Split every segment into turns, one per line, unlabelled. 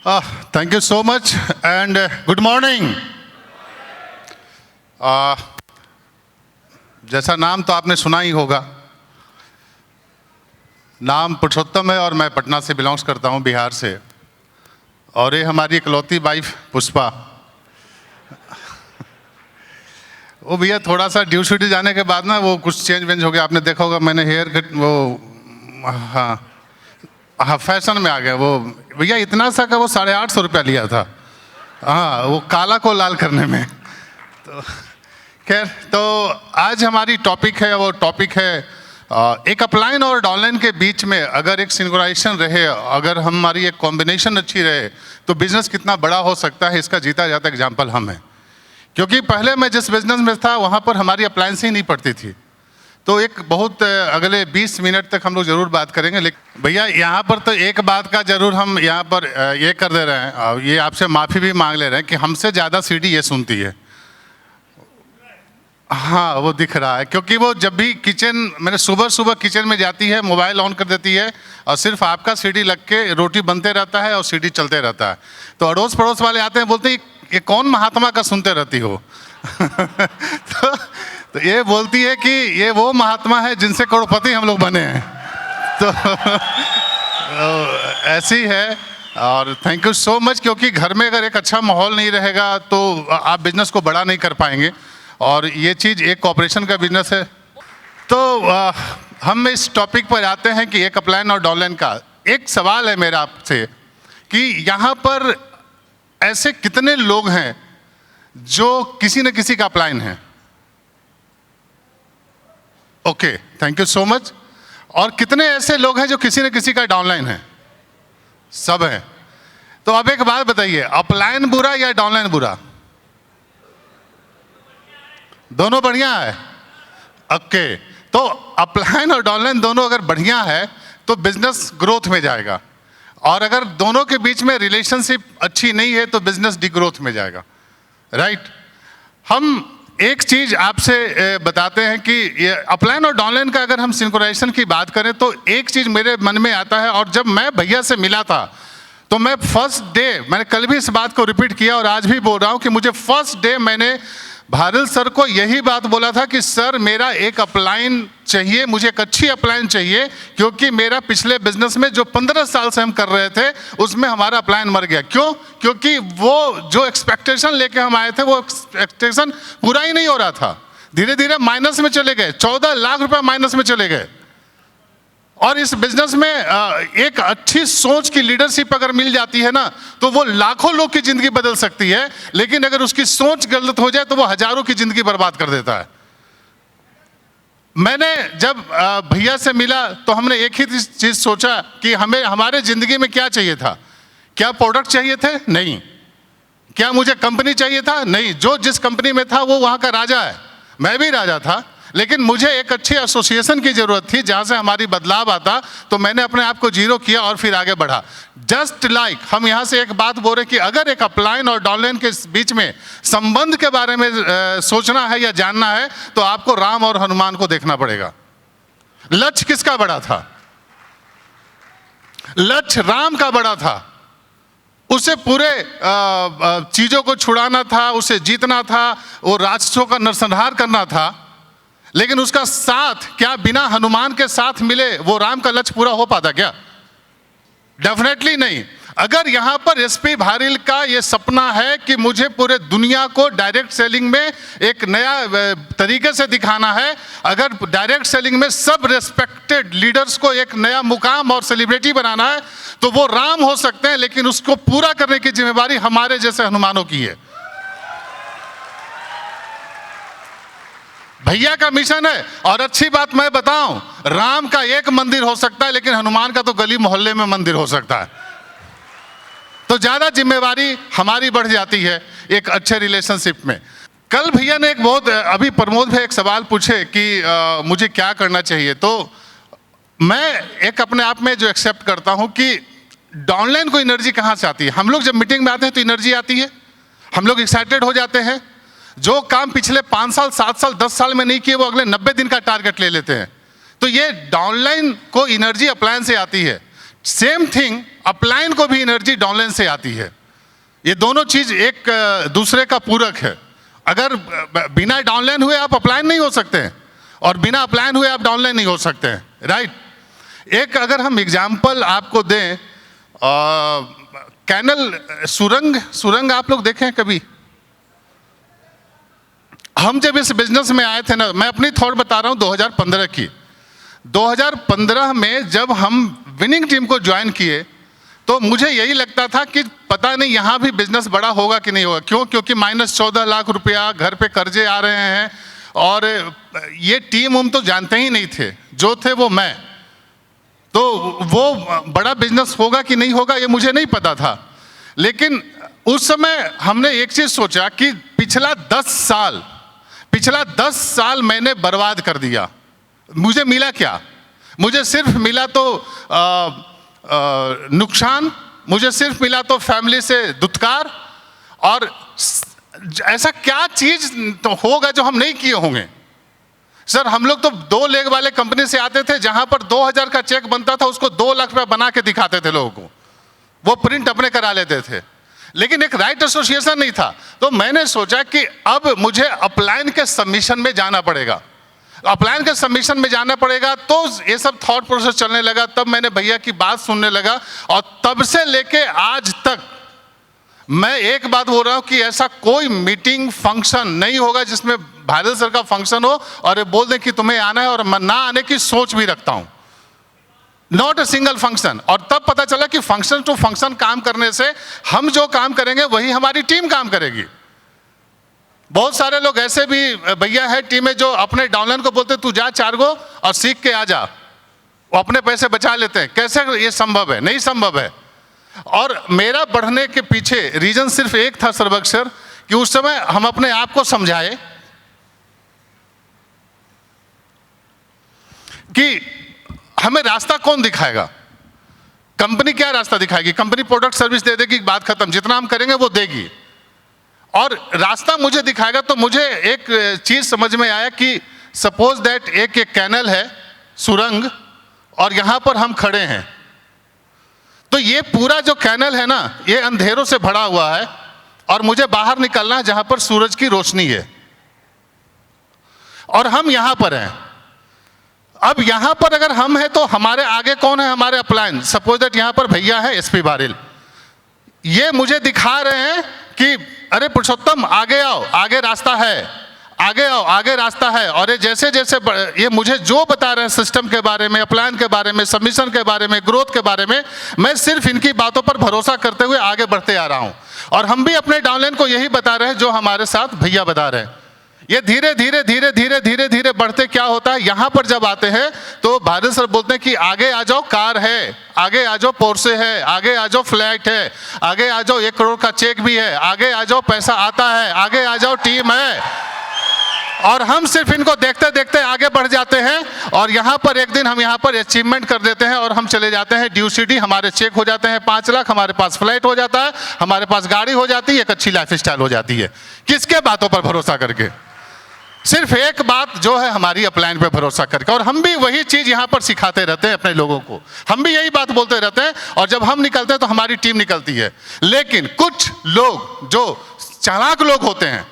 Thank you so much and good morning. जैसा नाम तो आपने सुना ही होगा, नाम पुरुषोत्तम है और मैं पटना से बिलोंग्स करता हूँ, बिहार से। और ये हमारी इकलौती वाइफ पुष्पा। वो भैया थोड़ा सा ड्यूटी जाने के बाद ना वो कुछ चेंज वेंज हो गया, आपने देखा होगा। मैंने हेयर कट वो हाँ फैशन में आ गया। वो भैया इतना सा का वो 850 रुपया लिया था, हाँ वो काला को लाल करने में। तो खैर, तो आज हमारी टॉपिक है, वो टॉपिक है एक अपलाइन और डाउनलाइन के बीच में अगर एक सिंक्रोनाइजेशन रहे, अगर हमारी एक कॉम्बिनेशन अच्छी रहे तो बिजनेस कितना बड़ा हो सकता है। इसका जीता जाता एग्जाम्पल हम हैं, क्योंकि पहले मैं जिस बिजनेस में था वहाँ पर हमारी अप्लायंस ही नहीं पड़ती थी। तो एक बहुत अगले 20 मिनट तक हम लोग ज़रूर बात करेंगे। लेकिन भैया यहाँ पर तो एक बात का ज़रूर हम यहाँ पर ये कर दे रहे हैं, ये आपसे माफ़ी भी मांग ले रहे हैं कि हमसे ज़्यादा सीडी ये सुनती है। हाँ वो दिख रहा है, क्योंकि वो जब भी किचन मैंने सुबह किचन में जाती है, मोबाइल ऑन कर देती है और सिर्फ आपका सीडी लग के रोटी बनते रहता है और सीडी चलते रहता है। तो अड़ोस पड़ोस वाले आते हैं, बोलते हैं ये कौन महात्मा का सुनते रहती हो। तो ये बोलती है कि ये वो महात्मा है जिनसे करोड़पति हम लोग बने हैं। तो ऐसी है। और थैंक यू सो मच, क्योंकि घर में अगर एक अच्छा माहौल नहीं रहेगा तो आप बिजनेस को बड़ा नहीं कर पाएंगे। और ये चीज़ एक कॉर्पोरेशन का बिजनेस है। तो हम इस टॉपिक पर आते हैं कि एक अपलाइन और डाउनलाइन का एक सवाल है मेरा आपसे कि यहाँ पर ऐसे कितने लोग हैं जो किसी न किसी का अपलाइन है। Okay, thank you so much. और कितने ऐसे लोग हैं जो किसी न किसी का डाउनलाइन है? सब है। तो अब एक बात बताइए, अपलाइन बुरा या डाउनलाइन बुरा? दोनों बढ़िया है। ओके, तो अपलाइन और डाउनलाइन दोनों अगर बढ़िया है तो बिजनेस ग्रोथ में जाएगा, और अगर दोनों के बीच में रिलेशनशिप अच्छी नहीं है तो बिजनेस डिग्रोथ में जाएगा। राइट। हम एक चीज आपसे बताते हैं कि ये अपलाइन और डाउनलाइन का अगर हम सिंक्रोनाइजेशन की बात करें तो एक चीज मेरे मन में आता है। और जब मैं भैया से मिला था तो मैं फर्स्ट डे, मैंने कल भी इस बात को रिपीट किया और आज भी बोल रहा हूं कि मुझे फर्स्ट डे मैंने भारत सर को यही बात बोला था कि सर मेरा एक अपलाइन चाहिए, मुझे एक अच्छी अपलाइन चाहिए, क्योंकि मेरा पिछले बिजनेस में जो 15 साल से हम कर रहे थे उसमें हमारा अपलाइन मर गया। क्यों? क्योंकि वो जो एक्सपेक्टेशन लेके हम आए थे वो एक्सपेक्टेशन पूरा ही नहीं हो रहा था। धीरे धीरे माइनस में चले गए, 14 लाख रुपए माइनस में चले गए। और इस बिजनेस में एक अच्छी सोच की लीडरशिप अगर मिल जाती है ना तो वो लाखों लोग की जिंदगी बदल सकती है, लेकिन अगर उसकी सोच गलत हो जाए तो वो हजारों की जिंदगी बर्बाद कर देता है। मैंने जब भैया से मिला तो हमने एक ही चीज सोचा कि हमें हमारे जिंदगी में क्या चाहिए था। क्या प्रोडक्ट चाहिए थे? नहीं। क्या मुझे कंपनी चाहिए था? नहीं। जो जिस कंपनी में था वो वहां का राजा है, मैं भी राजा था, लेकिन मुझे एक अच्छी एसोसिएशन की जरूरत थी जहां से हमारी बदलाव आता। तो मैंने अपने आप को जीरो किया और फिर आगे बढ़ा। जस्ट लाइक हम यहां से एक बात बोल रहे कि अगर एक अपलाइन और डाउनलाइन के बीच में संबंध के बारे में सोचना है या जानना है तो आपको राम और हनुमान को देखना पड़ेगा। लक्ष्य किसका बड़ा था? लक्ष्य राम का बड़ा था। उसे पूरे चीजों को छुड़ाना था, उसे जीतना था, वो राक्षसों का नरसंहार करना था। लेकिन उसका साथ क्या बिना हनुमान के साथ मिले वो राम का लक्ष्य पूरा हो पाता क्या? डेफिनेटली नहीं। अगर यहां पर एसपी भारिल का ये सपना है कि मुझे पूरे दुनिया को डायरेक्ट सेलिंग में एक नया तरीके से दिखाना है, अगर डायरेक्ट सेलिंग में सब रेस्पेक्टेड लीडर्स को एक नया मुकाम और सेलिब्रिटी बनाना है तो वो राम हो सकते हैं, लेकिन उसको पूरा करने की जिम्मेदारी हमारे जैसे हनुमानों की है। भैया का मिशन है। और अच्छी बात मैं बताऊं, राम का एक मंदिर हो सकता है लेकिन हनुमान का तो गली मोहल्ले में मंदिर हो सकता है। तो ज्यादा जिम्मेवारी हमारी बढ़ जाती है एक अच्छे रिलेशनशिप में। कल भैया ने एक बहुत, अभी प्रमोद भाई एक सवाल पूछे कि मुझे क्या करना चाहिए। तो मैं एक अपने आप में जो एक्सेप्ट करता हूं कि डाउनलाइन को एनर्जी कहां से आती है। हम लोग जब मीटिंग में आते हैं तो एनर्जी आती है, हम लोग एक्साइटेड हो जाते हैं। जो काम पिछले 5 साल 7 साल 10 साल में नहीं किए वो अगले 90 दिन का टारगेट ले लेते हैं। तो ये डाउनलाइन को एनर्जी अपलायंस से आती है। सेम थिंग अपलाइन को भी एनर्जी डाउनलाइन से आती है। ये दोनों चीज एक दूसरे का पूरक है। अगर बिना डाउनलाइन हुए आप अपलाइन नहीं हो सकते हैं, और बिना अपलाइन हुए आप डाउनलाइन नहीं हो सकते हैं, राइट। एक अगर हम एग्जाम्पल आपको दें, कैनल सुरंग आप लोग देखें कभी? हम जब इस बिजनेस में आए थे ना, मैं अपनी थॉट बता रहा हूं 2015 की। 2015 में जब हम विनिंग टीम को ज्वाइन किए तो मुझे यही लगता था कि पता नहीं यहाँ भी बिजनेस बड़ा होगा कि नहीं होगा। क्यों? क्योंकि -14 लाख रुपया घर पे कर्जे आ रहे हैं, और ये टीम हम तो जानते ही नहीं थे, जो थे वो मैं। तो वो बड़ा बिजनेस होगा कि नहीं होगा ये मुझे नहीं पता था। लेकिन उस समय हमने एक चीज सोचा कि पिछला 10 साल मैंने बर्बाद कर दिया। मुझे मिला क्या? मुझे सिर्फ मिला तो नुकसान, मुझे सिर्फ मिला तो फैमिली से दुत्कार, और ऐसा क्या चीज तो होगा जो हम नहीं किए होंगे। सर हम लोग तो 2 लेग वाले कंपनी से आते थे, जहां पर 2000 का चेक बनता था उसको 2 लाख रुपया बना के दिखाते थे लोगों को, वो प्रिंट अपने करा लेते थे, लेकिन एक राइट एसोसिएशन नहीं था। तो मैंने सोचा कि अब मुझे अपलाइन के सबमिशन में जाना पड़ेगा, अपलाइन के सबमिशन में जाना पड़ेगा। तो ये सब थॉट प्रोसेस चलने लगा, तब मैंने भैया की बात सुनने लगा, और तब से लेके आज तक मैं एक बात बोल रहा हूं कि ऐसा कोई मीटिंग फंक्शन नहीं होगा जिसमें भारत सर का फंक्शन हो और ये बोल दें कि तुम्हें आना है, और मैं ना आने की सोच भी रखता हूं। Not a single function. और तब पता चला कि फंक्शन टू फंक्शन काम करने से हम जो काम करेंगे वही हमारी टीम काम करेगी। बहुत सारे लोग ऐसे भी भैया है टीम में जो अपने डाउनलाइन को बोलते तू जा 4 गो और सीख के आ जा, वो अपने पैसे बचा लेते हैं। कैसे ये संभव है? नहीं संभव है। और मेरा बढ़ने के पीछे रीजन सिर्फ एक था सर्वक सर, कि उस समय हम अपने आप को समझाए कि हमें रास्ता कौन दिखाएगा। कंपनी क्या रास्ता दिखाएगी? कंपनी प्रोडक्ट सर्विस दे देगी, बात खत्म, जितना हम करेंगे वो देगी। और रास्ता मुझे दिखाएगा। तो मुझे एक चीज समझ में आया कि सपोज दैट एक कैनल है, सुरंग, और यहां पर हम खड़े हैं, तो ये पूरा जो कैनल है ना, ये अंधेरों से भरा हुआ है, और मुझे बाहर निकलना है जहां पर सूरज की रोशनी है, और हम यहां पर हैं। अब यहां पर अगर हम हैं तो हमारे आगे कौन है? हमारे अपलाइन। सपोज दैट यहां पर भैया है एसपी बारिल, ये मुझे दिखा रहे हैं कि अरे पुरुषोत्तम आगे आओ, आगे रास्ता है, आगे आओ, आगे रास्ता है। और ये जैसे जैसे ये मुझे जो बता रहे हैं सिस्टम के बारे में, प्लान के बारे में, सबमिशन के बारे में, ग्रोथ के बारे में, मैं सिर्फ इनकी बातों पर भरोसा करते हुए आगे बढ़ते आ रहा हूं। और हम भी अपने डाउनलाइन को यही बता रहे हैं जो हमारे साथ भैया बता रहे हैं। ये धीरे धीरे धीरे धीरे धीरे धीरे बढ़ते क्या होता है, यहां पर जब आते हैं तो भारत सर बोलते हैं कि आगे आ जाओ, कार है, आगे आ जाओ, पोर्से है, आगे आ जाओ, फ्लैट है, आगे आ जाओ, 1 करोड़ का चेक भी है, आगे आ जाओ, पैसा आता है, आगे आ जाओ, टीम है। और हम सिर्फ इनको देखते देखते आगे बढ़ जाते हैं, और यहाँ पर एक दिन हम यहाँ पर अचीवमेंट कर देते हैं, और हम चले जाते हैं ड्यू सिटी, हमारे चेक हो जाते हैं 5 लाख, हमारे पास फ्लाइट हो जाता है, हमारे पास गाड़ी हो जाती है, एक अच्छी लाइफ स्टाइल हो जाती है। किसके बातों पर भरोसा करके? सिर्फ एक बात जो है हमारी अपलाइन पे भरोसा करके। और हम भी वही चीज यहाँ पर सिखाते रहते हैं अपने लोगों को, हम भी यही बात बोलते रहते हैं, और जब हम निकलते हैं तो हमारी टीम निकलती है। लेकिन कुछ लोग जो चालाक लोग होते हैं,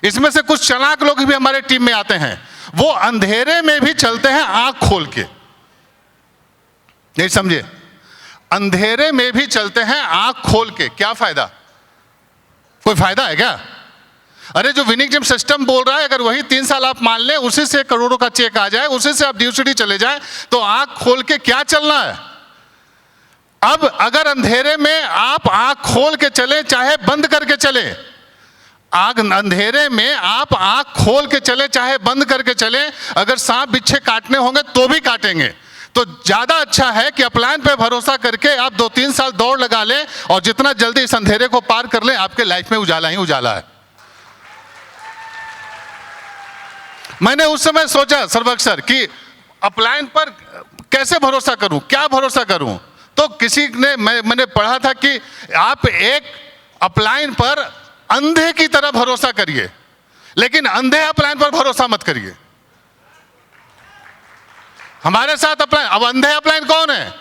इसमें से कुछ चालाक लोग भी हमारे टीम में आते हैं, वो अंधेरे में भी चलते हैं आंख खोल के। नहीं समझे? अंधेरे में भी चलते हैं आंख खोल के। क्या फायदा? कोई फायदा है क्या? अरे जो विनिंग टीम सिस्टम बोल रहा है, अगर वही 3 साल आप मान लें, उसी से करोड़ों का चेक आ जाए, उसी से आप ड्यू सिटी चले जाए, तो आंख खोल के क्या चलना है? अब अगर अंधेरे में आप आंख खोल के चले, चाहे बंद करके चले, अंधेरे में आप आंख खोल के चले चाहे बंद करके चले, अगर सांप बिच्छे काटने होंगे तो भी काटेंगे। तो ज्यादा अच्छा है कि अपलाइन पे भरोसा करके आप 2-3 साल दौड़ लगा लें, और जितना जल्दी इस अंधेरे को पार कर लें, आपके लाइफ में उजाला ही उजाला है। मैंने उस समय सोचा सर्वक सर कि अपलाइन पर कैसे भरोसा करूं, क्या भरोसा करूं। तो किसी ने मैंने पढ़ा था कि आप एक अपलाइन पर अंधे की तरह भरोसा करिए, लेकिन अंधे अपलाइन पर भरोसा मत करिए। हमारे साथ अपलाइन, अब अंधे अपलाइन कौन है?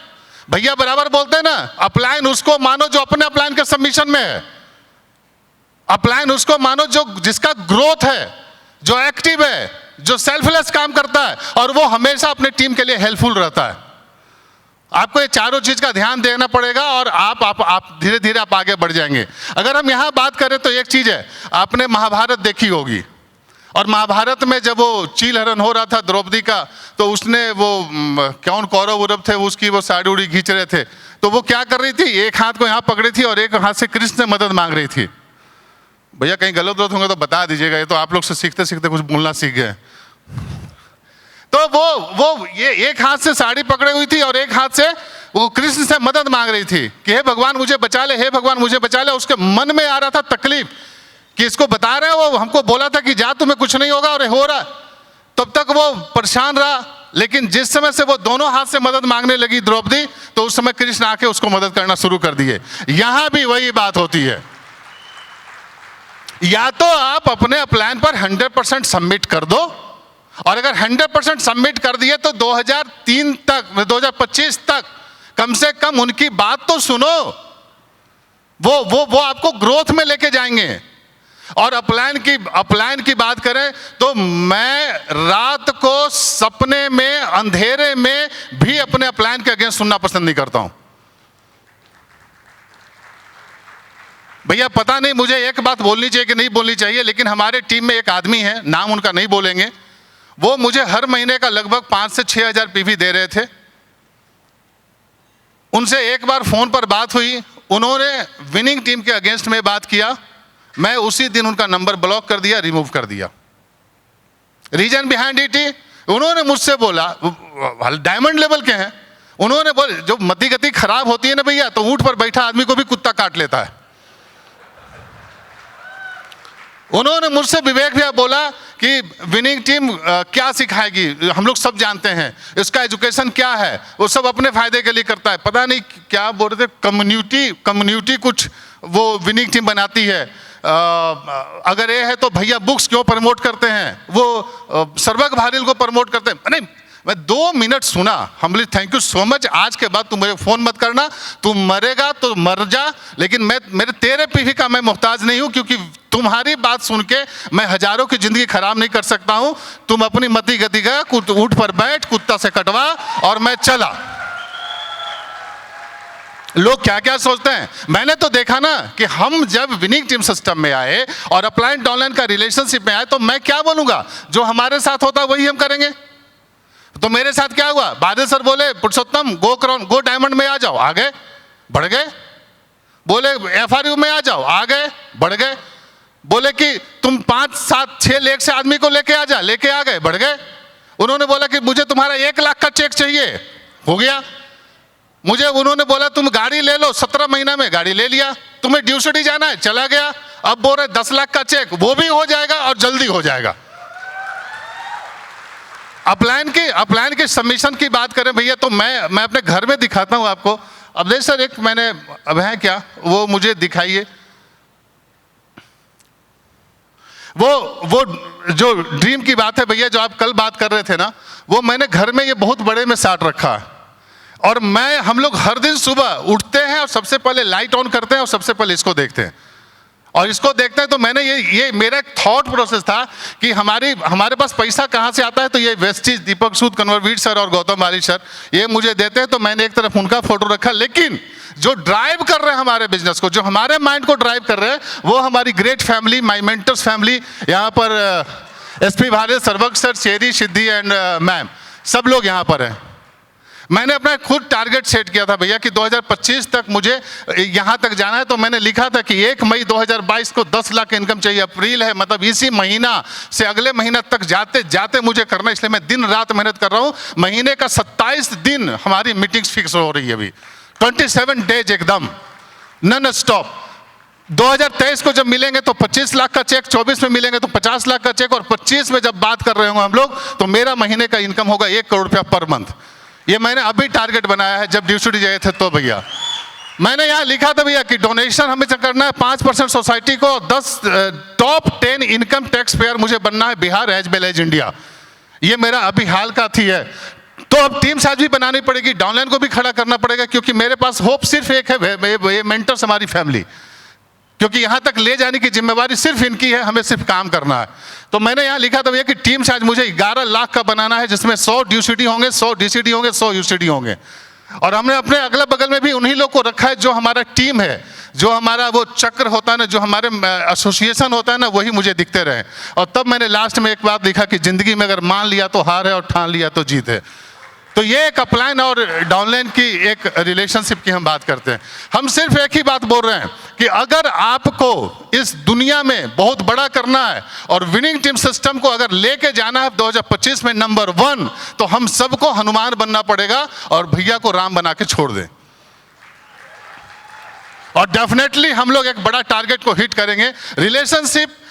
भैया बराबर बोलते हैं ना, अपलाइन उसको मानो जो अपने अपलाइन के सबमिशन में है। अपलाइन उसको मानो जो जिसका ग्रोथ है, जो एक्टिव है, जो सेल्फलेस काम करता है और वो हमेशा अपने टीम के लिए हेल्पफुल रहता है। आपको ये चारों चीज का ध्यान देना पड़ेगा और आप धीरे धीरे आप आगे बढ़ जाएंगे। अगर हम यहाँ बात करें तो एक चीज है, आपने महाभारत देखी होगी और महाभारत में जब वो चील हरण हो रहा था द्रौपदी का, तो उसने वो कौन कौरव उरव थे उसकी वो साड़ी उड़ी खींच रहे थे, तो वो क्या कर रही थी, एक हाथ को यहाँ पकड़ी थी और एक हाथ से कृष्ण से मदद मांग रही थी। भैया कहीं गलत होंगे तो बता दीजिएगा, ये तो आप लोग से सीखते सीखते कुछ बोलना सीख गए। तो वो ये एक हाथ से साड़ी पकड़े हुई थी और एक हाथ से वो कृष्ण से मदद मांग रही थी कि हे भगवान मुझे बचा ले, हे भगवान मुझे बचा ले। उसके मन में आ रहा था तकलीफ कि इसको बता रहे हैं, वो हमको बोला था कि जा तुम्हें कुछ नहीं होगा और हो रहा। तब तक वो परेशान रहा, लेकिन जिस समय से वो दोनों हाथ से मदद मांगने लगी द्रौपदी, तो उस समय कृष्ण आके उसको मदद करना शुरू कर दिए। यहां भी वही बात होती है, या तो आप अपने प्लान पर 100% सबमिट कर दो, और अगर 100% सबमिट कर दिए तो 2025 तक कम से कम उनकी बात तो सुनो। वो आपको ग्रोथ में लेके जाएंगे। और अपलाइन की बात करें तो मैं रात को सपने में अंधेरे में भी अपने अपलाइन के अगेंस्ट सुनना पसंद नहीं करता हूं। भैया पता नहीं मुझे एक बात बोलनी चाहिए कि नहीं बोलनी चाहिए, लेकिन हमारे टीम में एक आदमी है, नाम उनका नहीं बोलेंगे, वो मुझे हर महीने का लगभग 5 से 6 हज़ार पीवी दे रहे थे। उनसे एक बार फोन पर बात हुई, उन्होंने विनिंग टीम के अगेंस्ट में बात किया, मैं उसी दिन उनका नंबर ब्लॉक कर दिया, रिमूव कर दिया। रीजन बिहाइंड इट, उन्होंने मुझसे बोला, डायमंड लेवल के हैं, उन्होंने बोला जो मति गति खराब होती है ना भैया, तो ऊंट पर बैठा आदमी को भी कुत्ता काट लेता है। उन्होंने मुझसे विवेक भैया बोला कि विनिंग टीम क्या सिखाएगी, हम लोग सब जानते हैं इसका एजुकेशन क्या है, वो सब अपने फायदे के लिए करता है, पता नहीं क्या बोल रहे थे, कम्युनिटी कुछ वो विनिंग टीम बनाती है। अगर ये है तो भैया बुक्स क्यों प्रमोट करते हैं, वो सरबक भारिल को प्रमोट करते हैं। नहीं, मैं 2 मिनट सुना, Hamli thank you so much, आज के बाद तुम मुझे फोन मत करना, तू मरेगा तो मर जा, लेकिन मेरे तेरे पीढ़ी का मैं मोहताज नहीं हूं, क्योंकि तुम्हारी बात सुन के मैं हजारों की जिंदगी खराब नहीं कर सकता हूं। तुम अपनी मति गति का ऊंट पर बैठ, कुत्ता से कटवा, और मैं चला। लोग क्या क्या सोचते हैं, मैंने तो देखा ना कि हम जब विनिंग टीम सिस्टम में आए और अपलाइन डाउनलाइन का रिलेशनशिप में आए, तो मैं क्या बोलूंगा, जो हमारे साथ होता है वही हम करेंगे। तो मेरे साथ क्या हुआ, बादल सर बोले पुरुषोत्तम गो डायमंड में आ जाओ, आ गए, बढ़ गए। बोले FRU में आ जाओ, आ गए, बढ़ गए। बोले कि तुम 5, 7, 6 लाख से आदमी को लेके आ जा, लेके आ गए, बढ़ गए। उन्होंने बोला कि मुझे तुम्हारा 1 लाख का चेक चाहिए, हो गया। उन्होंने बोला तुम गाड़ी ले लो, 17 महीना में गाड़ी ले लिया। तुम्हें ड्यू सिटी जाना है, चला गया। अब बोल रहे 10 लाख का चेक, वो भी हो जाएगा और जल्दी हो जाएगा। अपलाइन के सबमिशन की बात करें भैया, तो मैं अपने घर में दिखाता हूं आपको। अब देख सर, एक मैंने अब है क्या, वो मुझे दिखाइए, वो जो ड्रीम की बात है भैया, जो आप कल बात कर रहे थे ना, वो मैंने घर में ये बहुत बड़े में साट रखा है। और हम लोग हर दिन सुबह उठते हैं और सबसे पहले लाइट ऑन करते हैं और सबसे पहले इसको देखते हैं, और इसको देखते हैं। तो मैंने ये मेरा एक थॉट प्रोसेस था कि हमारे पास पैसा कहाँ से आता है, तो ये वेस्टिज, दीपक सूद, कन्वरवीर सर और गौतम बाली सर ये मुझे देते हैं, तो मैंने एक तरफ उनका फोटो रखा। लेकिन जो ड्राइव कर रहे हैं हमारे बिजनेस को, जो हमारे माइंड को ड्राइव कर रहे हैं, वो हमारी great family, my mentors family, यहाँ पर SP भारत, सरवक sir, Cherry, Siddhi and ma'am, सब लोग यहाँ पर हैं। मैंने अपना खुद टारगेट सेट किया था भैया कि 2025 तक मुझे यहाँ तक जाना है। तो मैंने लिखा था कि 1 मई 2022 को 10 लाख इनकम चाहिए। अप्रैल है, मतलब इसी महीना से अगले महीना तक जाते जाते मुझे करना, इसलिए मैं दिन रात मेहनत कर रहा हूँ। महीने का 27 दिन हमारी मीटिंग्स फिक्स हो रही है अभी, 27 डेज एकदम नॉन स्टॉप। 2023 को जब मिलेंगे तो 25 लाख का चेक, 24 में मिलेंगे तो 50 लाख का चेक, और 25 में जब बात कर रहे होंगे हम लोग, तो मेरा महीने का इनकम होगा 1 करोड़ रुपया पर मंथ। ये मैंने अभी टारगेट बनाया है, जब ड्यू सिटी गए थे तो भैया मैंने यहाँ लिखा था भैया कि डोनेशन हमें करना है 5% सोसाइटी को, 10 टॉप 10 इनकम टैक्स पेयर मुझे बनना है Bihar as well as India. ये मेरा अभी हाल का थी है। तो अब टीम साथ भी बनानी पड़ेगी, डाउनलाइन को भी खड़ा करना पड़ेगा, क्योंकि मेरे पास होप सिर्फ एक है, ये मेंटर्स हमारी फैमिली, क्योंकि यहां तक ले जाने की जिम्मेवारी सिर्फ इनकी है, हमें सिर्फ काम करना है। तो मैंने यहां लिखा था भैया कि टीम साइज मुझे 11 लाख का बनाना है, जिसमें 100 ड्यूसीडी होंगे, 100 डीसीडी होंगे, 100 यूसीडी होंगे। और हमने अपने अगल बगल में भी उन्हीं लोग को रखा है जो हमारा टीम है, जो हमारा वो चक्र होता है ना, जो हमारे एसोसिएशन होता है ना, वही मुझे दिखते रहे। और तब मैंने लास्ट में एक बात लिखा कि जिंदगी में अगर मान लिया तो हार है और ठान लिया तो जीत है। तो ये एक अपलाइन और डाउनलाइन की एक रिलेशनशिप की हम बात करते हैं। हम सिर्फ एक ही बात बोल रहे हैं कि अगर आपको इस दुनिया में बहुत बड़ा करना है और विनिंग टीम सिस्टम को अगर लेके जाना है 2025 में नंबर 1, तो हम सबको हनुमान बनना पड़ेगा और भैया को राम बना के छोड़ दें। और डेफिनेटली हम लोग एक बड़ा टारगेट को हिट करेंगे। रिलेशनशिप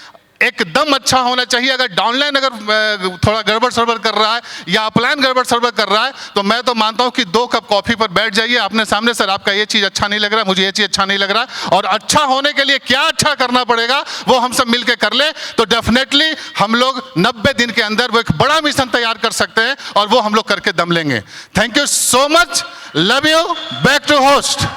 एकदम अच्छा होना चाहिए। अगर डाउनलाइन अगर थोड़ा गड़बड़ सड़बड़ कर रहा है या अपलाइन गड़बड़ सड़बड़ कर रहा है, तो मैं तो मानता हूं कि 2 कप कॉफी पर बैठ जाइए अपने सामने, सर आपका ये चीज अच्छा नहीं लग रहा, मुझे ये चीज अच्छा नहीं लग रहा, और अच्छा होने के लिए क्या अच्छा करना पड़ेगा वो हम सब मिलकर कर ले, तो डेफिनेटली हम लोग 90 दिन के अंदर वो एक बड़ा मिशन तैयार कर सकते हैं और वो हम लोग करके दम लेंगे। Thank you so much, love you, back to host.